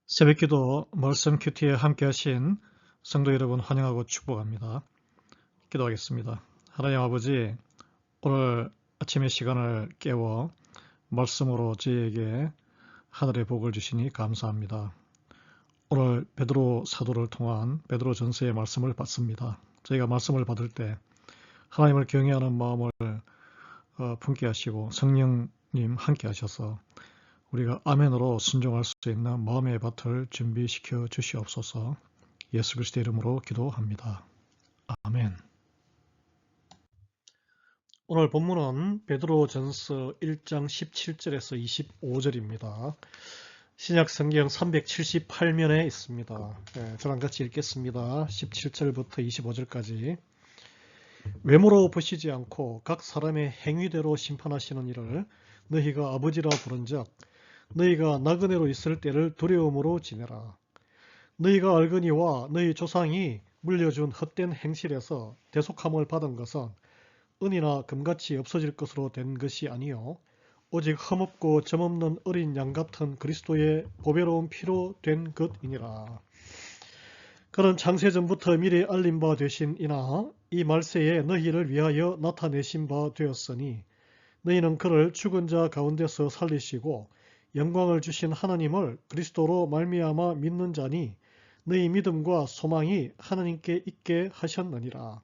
새벽기도 말씀 큐티에 함께 하신 성도 여러분 환영하고 축복합니다. 기도하겠습니다. 하나님 아버지, 오늘 아침의 시간을 깨워 말씀으로 저희에게 하늘의 복을 주시니 감사합니다. 오늘 베드로 사도를 통한 베드로 전서의 말씀을 받습니다. 저희가 말씀을 받을 때 하나님을 경외하는 마음을 품게 하시고 성령님 함께 하셔서 우리가 아멘으로 순종할 수 있는 마음의 밭을 준비시켜 주시옵소서. 예수 그리스도의 이름으로 기도합니다. 아멘. 오늘 본문은 베드로전서 1장 17절에서 25절입니다. 신약 성경 378면에 있습니다. 저랑 같이 읽겠습니다. 17절부터 25절까지. 외모로 보시지 않고 각 사람의 행위대로 심판하시는 이를 너희가 아버지라 부른즉 너희가 나그네로 있을 때를 두려움으로 지내라. 너희가 알거니와 너희 조상이 물려준 헛된 행실에서 대속함을 받은 것은 은이나 금같이 없어질 것으로 된 것이 아니요 오직 흠없고 점없는 어린 양 같은 그리스도의 보배로운 피로 된 것이니라. 그는 창세전부터 미리 알린 바 되신 이나 이 말세에 너희를 위하여 나타내신 바 되었으니 너희는 그를 죽은 자 가운데서 살리시고 영광을 주신 하나님을 그리스도로 말미암아 믿는 자니 너희 믿음과 소망이 하나님께 있게 하셨느니라.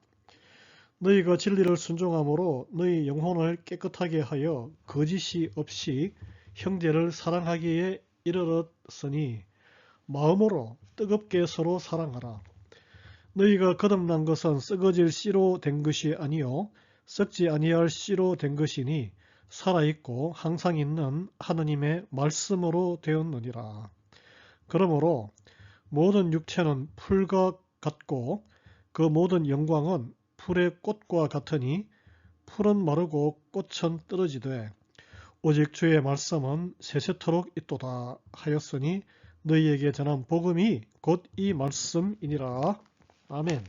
너희가 진리를 순종함으로 너희 영혼을 깨끗하게 하여 거짓이 없이 형제를 사랑하기에 이르렀으니 마음으로 뜨겁게 서로 사랑하라. 너희가 거듭난 것은 썩어질 씨로 된 것이 아니요 썩지 아니할 씨로 된 것이니 살아있고 항상 있는 하느님의 말씀으로 되었느니라. 그러므로 모든 육체는 풀과 같고 그 모든 영광은 풀의 꽃과 같으니 풀은 마르고 꽃은 떨어지되 오직 주의 말씀은 세세토록 있도다 하였으니 너희에게 전한 복음이 곧 이 말씀이니라. 아멘.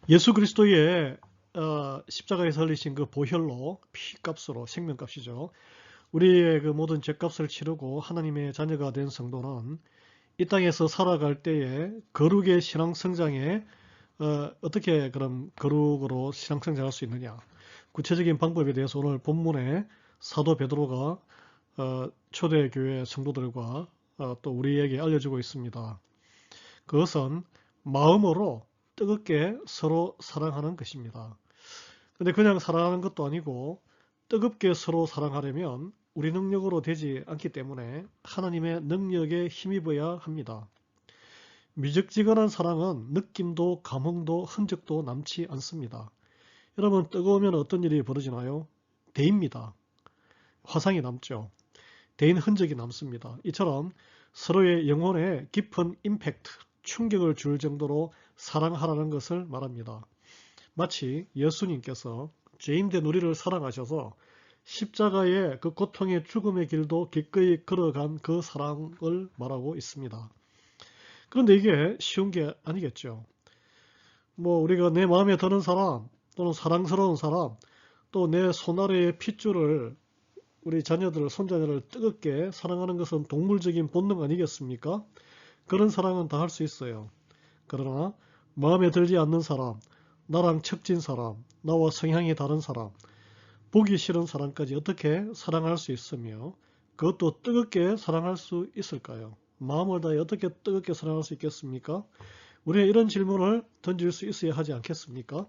예수 그리스도의 십자가에서 흘리신 그 보혈로 피값으로 생명값이죠. 우리의 그 모든 죄값을 치르고 하나님의 자녀가 된 성도는 이 땅에서 살아갈 때에 거룩의 신앙 성장에 어떻게 그럼 거룩으로 신앙 성장할 수 있느냐. 구체적인 방법에 대해서 오늘 본문에 사도 베드로가 초대교회 성도들과 또 우리에게 알려주고 있습니다. 그것은 마음으로 뜨겁게 서로 사랑하는 것입니다. 근데 그냥 사랑하는 것도 아니고 뜨겁게 서로 사랑하려면 우리 능력으로 되지 않기 때문에 하나님의 능력에 힘입어야 합니다. 미적지근한 사랑은 느낌도 감흥도 흔적도 남지 않습니다. 여러분 뜨거우면 어떤 일이 벌어지나요? 데입니다. 화상이 남죠. 데인 흔적이 남습니다. 이처럼 서로의 영혼에 깊은 임팩트, 충격을 줄 정도로 사랑하라는 것을 말합니다. 마치 예수님께서 죄인된 우리를 사랑하셔서 십자가의 그 고통의 죽음의 길도 기꺼이 걸어간 그 사랑을 말하고 있습니다. 그런데 이게 쉬운 게 아니겠죠. 우리가 내 마음에 드는 사람 또는 사랑스러운 사람 또 내 손아래의 핏줄을 우리 자녀들, 손자녀를 뜨겁게 사랑하는 것은 동물적인 본능 아니겠습니까? 그런 사랑은 다 할 수 있어요. 그러나 마음에 들지 않는 사람, 나랑 척진 사람, 나와 성향이 다른 사람, 보기 싫은 사람까지 어떻게 사랑할 수 있으며 그것도 뜨겁게 사랑할 수 있을까요? 마음을 다해 어떻게 뜨겁게 사랑할 수 있겠습니까? 우리가 이런 질문을 던질 수 있어야 하지 않겠습니까?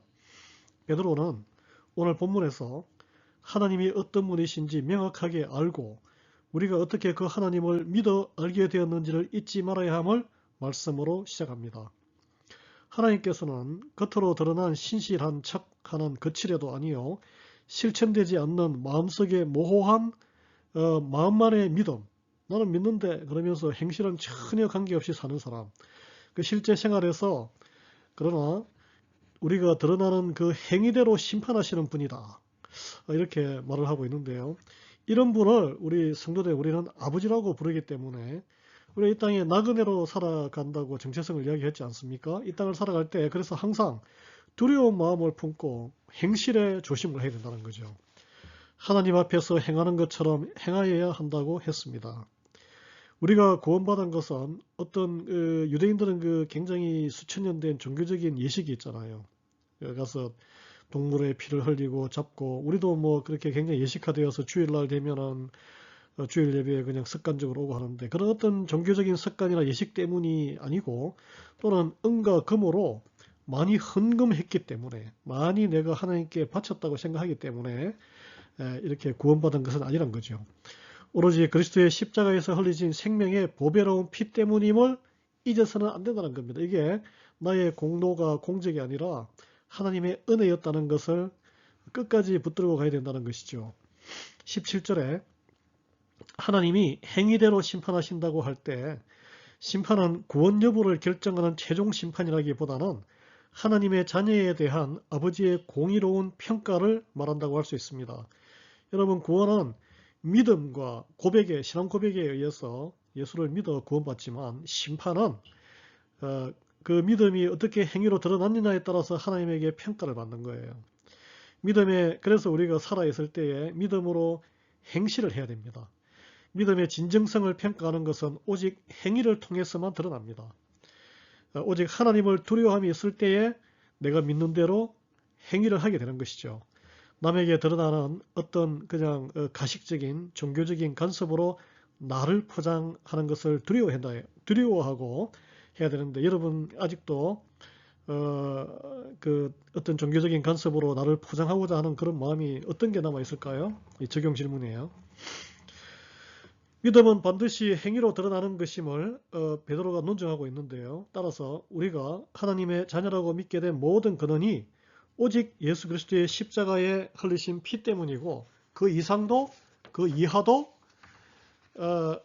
베드로는 오늘 본문에서 하나님이 어떤 분이신지 명확하게 알고 우리가 어떻게 그 하나님을 믿어 알게 되었는지를 잊지 말아야 함을 말씀으로 시작합니다. 하나님께서는 겉으로 드러난 신실한 척하는 거칠애도 아니요 실천되지 않는 마음속의 모호한 마음만의 믿음, 나는 믿는데 그러면서 행실은 전혀 관계없이 사는 사람, 그 실제 생활에서 그러나 우리가 드러나는 그 행위대로 심판하시는 분이다, 이렇게 말을 하고 있는데요. 이런 분을 우리 성도들 우리는 아버지라고 부르기 때문에 우리 이 땅에 나그네로 살아간다고 정체성을 이야기했지 않습니까? 이 땅을 살아갈 때 그래서 항상 두려운 마음을 품고 행실에 조심을 해야 된다는 거죠. 하나님 앞에서 행하는 것처럼 행하여야 한다고 했습니다. 우리가 구원받은 것은 어떤 유대인들은 굉장히 수천 년 된 종교적인 예식이 있잖아요. 가서 동물의 피를 흘리고 잡고, 우리도 뭐 그렇게 굉장히 예식화되어서 주일날 되면은 주일 예배에 그냥 습관적으로 오고 하는데, 그런 어떤 종교적인 습관이나 예식 때문이 아니고, 또는 은과 금으로 많이 헌금했기 때문에, 많이 내가 하나님께 바쳤다고 생각하기 때문에 이렇게 구원받은 것은 아니란 거죠. 오로지 그리스도의 십자가에서 흘리신 생명의 보배로운 피 때문임을 잊어서는 안 된다는 겁니다. 이게 나의 공로가 공적이 아니라 하나님의 은혜였다는 것을 끝까지 붙들고 가야 된다는 것이죠. 17절에 하나님이 행위대로 심판하신다고 할 때, 심판은 구원 여부를 결정하는 최종 심판이라기보다는 하나님의 자녀에 대한 아버지의 공의로운 평가를 말한다고 할 수 있습니다. 여러분, 구원은 믿음과 고백에, 신앙 고백에 의해서 예수를 믿어 구원받지만, 심판은 그 믿음이 어떻게 행위로 드러났느냐에 따라서 하나님에게 평가를 받는 거예요. 그래서 우리가 살아있을 때에 믿음으로 행실을 해야 됩니다. 믿음의 진정성을 평가하는 것은 오직 행위를 통해서만 드러납니다. 오직 하나님을 두려워함이 있을 때에 내가 믿는 대로 행위를 하게 되는 것이죠. 남에게 드러나는 어떤 그냥 가식적인 종교적인 간섭으로 나를 포장하는 것을 두려워하고 해야 되는데, 여러분 아직도 어떤 종교적인 간섭으로 나를 포장하고자 하는 그런 마음이 어떤 게 남아 있을까요? 적용 질문이에요. 믿음은 반드시 행위로 드러나는 것임을 베드로가 논증하고 있는데요. 따라서 우리가 하나님의 자녀라고 믿게 된 모든 근원이 오직 예수 그리스도의 십자가에 흘리신 피 때문이고, 그 이상도 그 이하도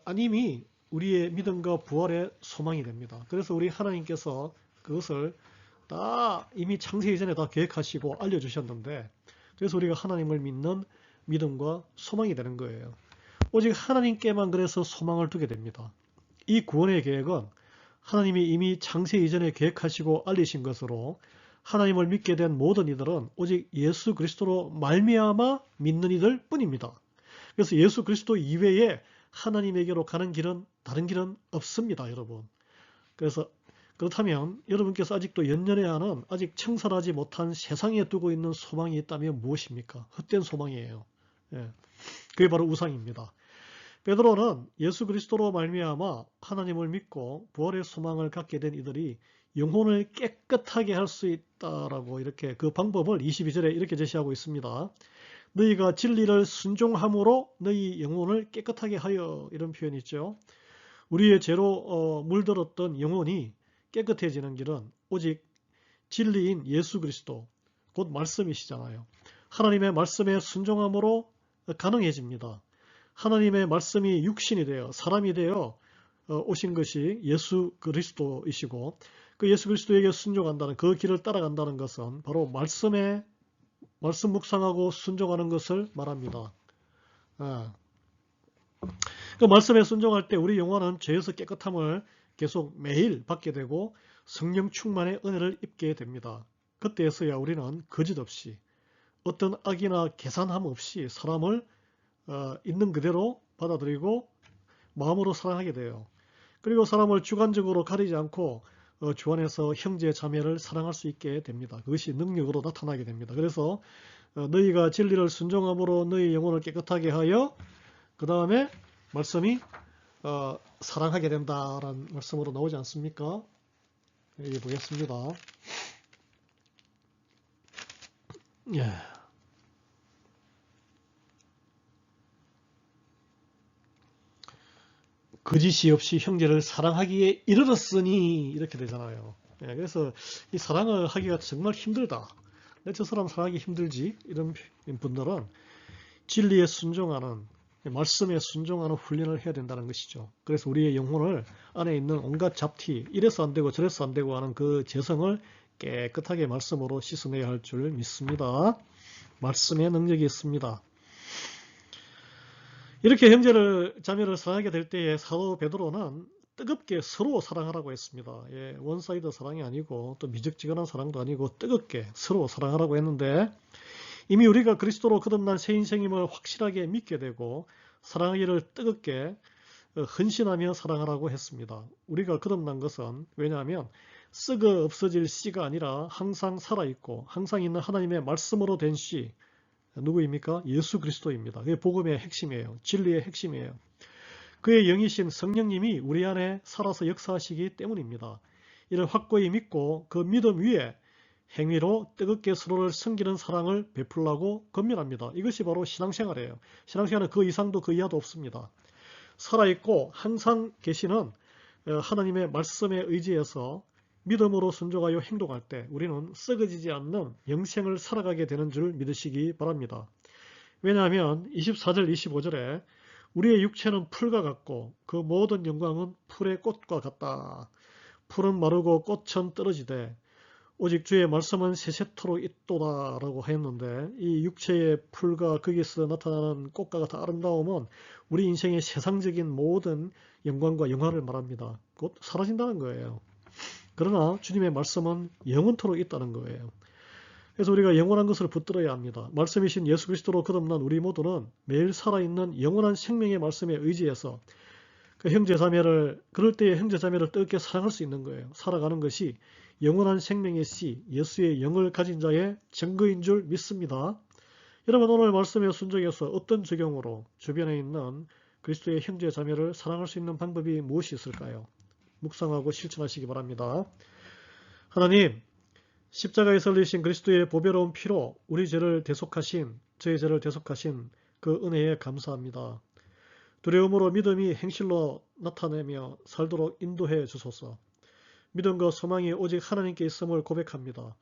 아님이 우리의 믿음과 부활의 소망이 됩니다. 그래서 우리 하나님께서 그것을 다 이미 창세 이전에 다 계획하시고 알려주셨는데, 그래서 우리가 하나님을 믿는 믿음과 소망이 되는 거예요. 오직 하나님께만 그래서 소망을 두게 됩니다. 이 구원의 계획은 하나님이 이미 창세 이전에 계획하시고 알리신 것으로, 하나님을 믿게 된 모든 이들은 오직 예수 그리스도로 말미암아 믿는 이들 뿐입니다. 그래서 예수 그리스도 이외에 하나님에게로 가는 길은, 다른 길은 없습니다, 여러분. 그래서 그렇다면 여러분께서 아직도 연연해야 하는, 아직 청산하지 못한 세상에 두고 있는 소망이 있다면 무엇입니까? 헛된 소망이에요. 그게 바로 우상입니다. 베드로는 예수 그리스도로 말미암아 하나님을 믿고 부활의 소망을 갖게 된 이들이 영혼을 깨끗하게 할 수 있다라고, 이렇게 그 방법을 22절에 이렇게 제시하고 있습니다. 너희가 진리를 순종함으로 너희 영혼을 깨끗하게 하여, 이런 표현이 있죠. 우리의 죄로 물들었던 영혼이 깨끗해지는 길은 오직 진리인 예수 그리스도, 곧 말씀이시잖아요. 하나님의 말씀에 순종함으로 가능해집니다. 하나님의 말씀이 육신이 되어 사람이 되어 오신 것이 예수 그리스도이시고, 그 예수 그리스도에게 순종한다는, 그 길을 따라간다는 것은 바로 말씀 묵상하고 순종하는 것을 말합니다. 그 말씀에 순종할 때 우리 영혼은 죄에서 깨끗함을 계속 매일 받게 되고 성령 충만의 은혜를 입게 됩니다. 그때에서야 우리는 거짓 없이, 어떤 악이나 계산함 없이 사람을 있는 그대로 받아들이고 마음으로 사랑하게 돼요. 그리고 사람을 주관적으로 가리지 않고 주 안에서 형제 자매를 사랑할 수 있게 됩니다. 그것이 능력으로 나타나게 됩니다. 그래서 너희가 진리를 순종함으로 너희 영혼을 깨끗하게 하여, 그 다음에 말씀이 사랑하게 된다라는 말씀으로 나오지 않습니까? 여기 보겠습니다. 예. 거짓이 없이 형제를 사랑하기에 이르렀으니, 이렇게 되잖아요. 예, 그래서 이 사랑을 하기가 정말 힘들다. 내 저 사람 사랑하기 힘들지? 이런 분들은 진리에 순종하는, 말씀에 순종하는 훈련을 해야 된다는 것이죠. 그래서 우리의 영혼을, 안에 있는 온갖 잡티, 이래서 안 되고 저래서 안 되고 하는 그 죄성을 깨끗하게 말씀으로 씻어내야 할 줄 믿습니다. 말씀의 능력이 있습니다. 이렇게 형제를, 자매를 사랑하게 될 때에 사도 베드로는 뜨겁게 서로 사랑하라고 했습니다. 예, 원사이드 사랑이 아니고 또 미적지근한 사랑도 아니고 뜨겁게 서로 사랑하라고 했는데, 이미 우리가 그리스도로 거듭난 새 인생임을 확실하게 믿게 되고 사랑하기를 뜨겁게 헌신하며 사랑하라고 했습니다. 우리가 거듭난 것은 왜냐하면 썩어 없어질 씨가 아니라 항상 살아있고 항상 있는 하나님의 말씀으로 된 씨, 누구입니까? 예수 그리스도입니다. 그게 복음의 핵심이에요. 진리의 핵심이에요. 그의 영이신 성령님이 우리 안에 살아서 역사하시기 때문입니다. 이를 확고히 믿고 그 믿음 위에 행위로 뜨겁게 서로를 섬기는 사랑을 베풀라고 권면합니다. 이것이 바로 신앙생활이에요. 신앙생활은 그 이상도 그 이하도 없습니다. 살아있고 항상 계시는 하나님의 말씀에 의지해서 믿음으로 순종하여 행동할 때 우리는 썩어지지 않는 영생을 살아가게 되는 줄 믿으시기 바랍니다. 왜냐하면 24절 25절에 우리의 육체는 풀과 같고 그 모든 영광은 풀의 꽃과 같다. 풀은 마르고 꽃은 떨어지되 오직 주의 말씀은 세세토록 있도다 라고 하였는데 이 육체의 풀과 거기서 나타나는 꽃과 같은 아름다움은 우리 인생의 세상적인 모든 영광과 영화를 말합니다. 곧 사라진다는 거예요. 그러나 주님의 말씀은 영원토록 있다는 거예요. 그래서 우리가 영원한 것을 붙들어야 합니다. 말씀이신 예수 그리스도로 거듭난 우리 모두는 매일 살아있는 영원한 생명의 말씀에 의지해서 그 형제자매를 그럴 때에 형제자매를 뜨겁게 사랑할 수 있는 거예요. 살아가는 것이 영원한 생명의 씨, 예수의 영을 가진 자의 증거인 줄 믿습니다. 여러분 오늘 말씀에 순종해서 어떤 적용으로 주변에 있는 그리스도의 형제자매를 사랑할 수 있는 방법이 무엇이 있을까요? 묵상하고 실천하시기 바랍니다. 하나님, 십자가에서 흘리신 그리스도의 보배로운 피로 우리 죄를 대속하신, 저의 죄를 대속하신 그 은혜에 감사합니다. 두려움으로 믿음이 행실로 나타내며 살도록 인도해 주소서. 믿음과 소망이 오직 하나님께 있음을 고백합니다.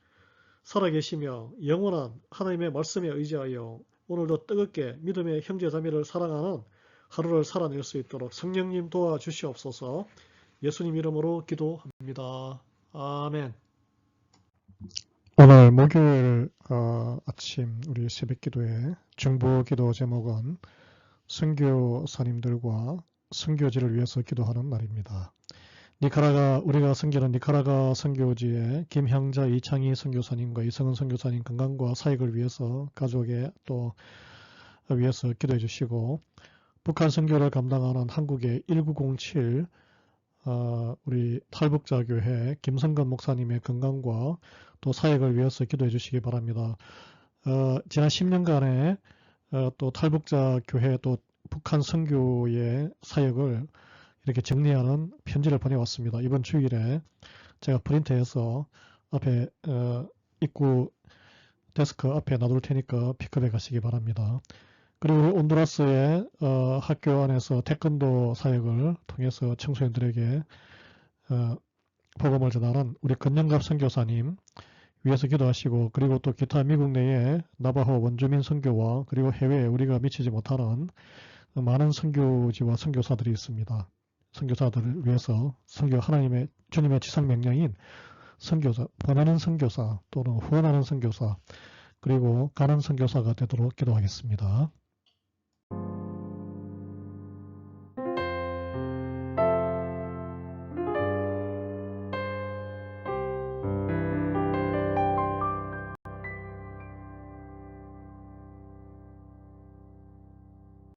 살아계시며 영원한 하나님의 말씀에 의지하여 오늘도 뜨겁게 믿음의 형제자매를 사랑하는 하루를 살아낼 수 있도록 성령님 도와주시옵소서. 예수님 이름으로 기도합니다. 아멘. 오늘 목요일 아침 우리 새벽기도의 중보기도 제목은 선교사님들과 선교지를 위해서 기도하는 날입니다. 우리가 섬기는 니카라가 선교지의 김형자 이창희 선교사님과 이성은 선교사님 건강과 사역을 위해서 가족에 또 위해서 기도해 주시고 북한 선교를 감당하는 한국의 1907 우리 탈북자교회 김성근 목사님의 건강과 또 사역을 위해서 기도해 주시기 바랍니다. 지난 10년간의 또 탈북자교회 또 북한 선교의 사역을 이렇게 정리하는 편지를 보내왔습니다. 이번 주일에 제가 프린트해서 앞에 입구 데스크 앞에 놔둘 테니까 픽업해 가시기 바랍니다. 그리고 온두라스의 학교 안에서 태권도 사역을 통해서 청소년들에게 복음을 전하는 우리 건영갑 선교사님 위해서 기도하시고 그리고 또 기타 미국 내에 나바호 원주민 선교와 그리고 해외에 우리가 미치지 못하는 많은 선교지와 선교사들이 있습니다. 선교사들을 위해서 하나님의 주님의 지상 명령인 선교사, 보내는 선교사 또는 후원하는 선교사 그리고 가는 선교사가 되도록 기도하겠습니다.